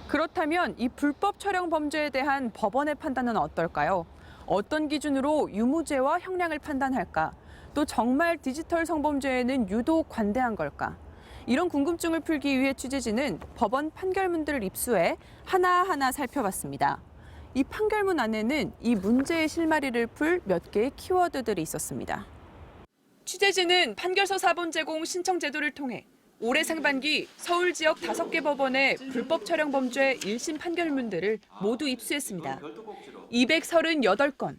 그렇다면 이 불법 촬영 범죄에 대한 법원의 판단은 어떨까요? 어떤 기준으로 유무죄와 형량을 판단할까? 또 정말 디지털 성범죄에는 유독 관대한 걸까? 이런 궁금증을 풀기 위해 취재진은 법원 판결문들을 입수해 하나하나 살펴봤습니다. 이 판결문 안에는 이 문제의 실마리를 풀 몇 개의 키워드들이 있었습니다. 취재진은 판결서 사본 제공 신청 제도를 통해 올해 상반기 서울 지역 5개 법원의 불법 촬영 범죄 1심 판결문들을 모두 입수했습니다. 238건.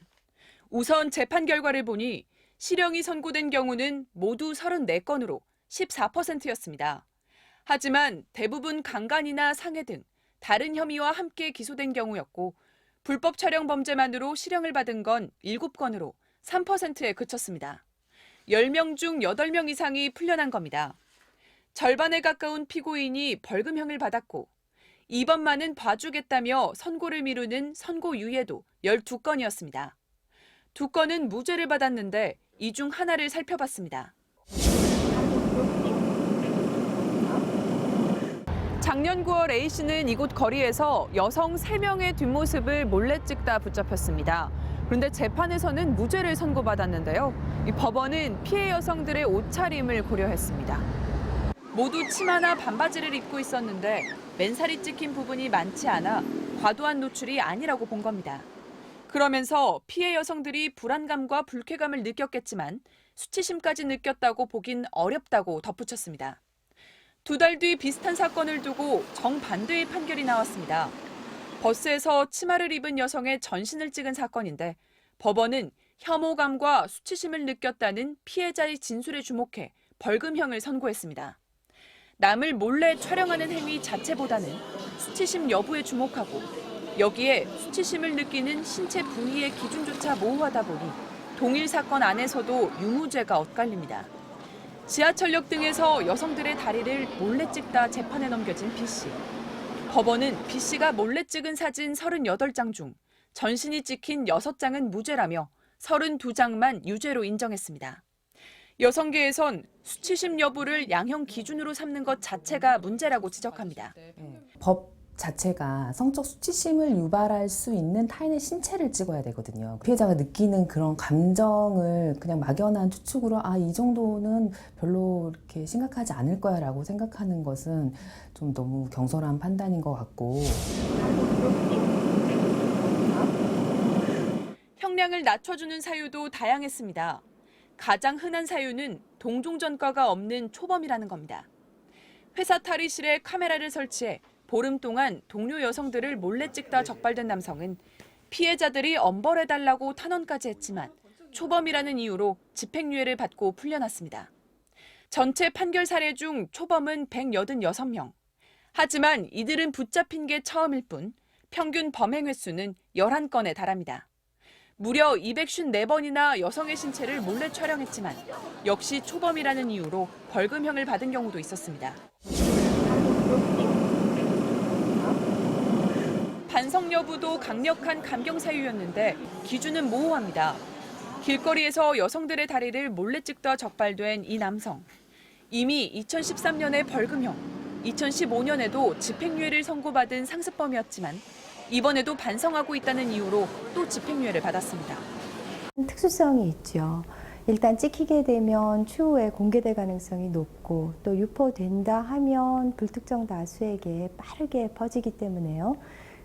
우선 재판 결과를 보니 실형이 선고된 경우는 모두 34건으로 14%였습니다. 하지만 대부분 강간이나 상해 등 다른 혐의와 함께 기소된 경우였고 불법 촬영 범죄만으로 실형을 받은 건 7건으로 3%에 그쳤습니다. 10명 중 8명 이상이 풀려난 겁니다. 절반에 가까운 피고인이 벌금형을 받았고 이번만은 봐주겠다며 선고를 미루는 선고유예도 12건이었습니다. 2건은 무죄를 받았는데 이 중 하나를 살펴봤습니다. 작년 9월 A씨는 이곳 거리에서 여성 3명의 뒷모습을 몰래 찍다 붙잡혔습니다. 그런데 재판에서는 무죄를 선고받았는데요. 이 법원은 피해 여성들의 옷차림을 고려했습니다. 모두 치마나 반바지를 입고 있었는데 맨살이 찍힌 부분이 많지 않아 과도한 노출이 아니라고 본 겁니다. 그러면서 피해 여성들이 불안감과 불쾌감을 느꼈겠지만 수치심까지 느꼈다고 보긴 어렵다고 덧붙였습니다. 2달 뒤 비슷한 사건을 두고 정반대의 판결이 나왔습니다. 버스에서 치마를 입은 여성의 전신을 찍은 사건인데 법원은 혐오감과 수치심을 느꼈다는 피해자의 진술에 주목해 벌금형을 선고했습니다. 남을 몰래 촬영하는 행위 자체보다는 수치심 여부에 주목하고 여기에 수치심을 느끼는 신체 부위의 기준조차 모호하다 보니 동일 사건 안에서도 유무죄가 엇갈립니다. 지하철역 등에서 여성들의 다리를 몰래 찍다 재판에 넘겨진 B씨. 법원은 B씨가 몰래 찍은 사진 38장 중 전신이 찍힌 6장은 무죄라며 32장만 유죄로 인정했습니다. 여성계에선 수치심 여부를 양형 기준으로 삼는 것 자체가 문제라고 지적합니다. 법 자체가 성적 수치심을 유발할 수 있는 타인의 신체를 찍어야 되거든요. 피해자가 느끼는 그런 감정을 그냥 막연한 추측으로 이 정도는 별로 이렇게 심각하지 않을 거야 라고 생각하는 것은 좀 너무 경솔한 판단인 것 같고. 형량을 낮춰주는 사유도 다양했습니다. 가장 흔한 사유는 동종 전과가 없는 초범이라는 겁니다. 회사 탈의실에 카메라를 설치해 보름 동안 동료 여성들을 몰래 찍다 적발된 남성은 피해자들이 엄벌해달라고 탄원까지 했지만 초범이라는 이유로 집행유예를 받고 풀려났습니다. 전체 판결 사례 중 초범은 186명. 하지만 이들은 붙잡힌 게 처음일 뿐 평균 범행 횟수는 11건에 달합니다. 무려 254번이나 여성의 신체를 몰래 촬영했지만 역시 초범이라는 이유로 벌금형을 받은 경우도 있었습니다. 반성 여부도 강력한 감경 사유였는데 기준은 모호합니다. 길거리에서 여성들의 다리를 몰래 찍다 적발된 이 남성. 이미 2013년에 벌금형, 2015년에도 집행유예를 선고받은 상습범이었지만 이번에도 반성하고 있다는 이유로 또 집행유예를 받았습니다. 특수성이 있죠. 일단 찍히게 되면 추후에 공개될 가능성이 높고 또 유포된다 하면 불특정 다수에게 빠르게 퍼지기 때문에요.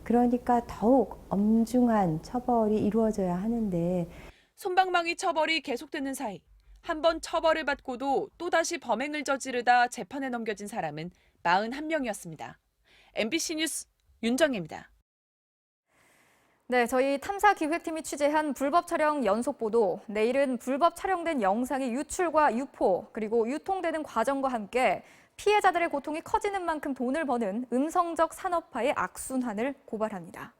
그러니까 더욱 엄중한 처벌이 이루어져야 하는데 솜방망이 처벌이 계속되는 사이 한 번 처벌을 받고도 또다시 범행을 저지르다 재판에 넘겨진 사람은 41명이었습니다. MBC 뉴스 윤정혜입니다. 네, 저희 탐사기획팀이 취재한 불법 촬영 연속 보도, 내일은 불법 촬영된 영상의 유출과 유포, 그리고 유통되는 과정과 함께 피해자들의 고통이 커지는 만큼 돈을 버는 음성적 산업화의 악순환을 고발합니다.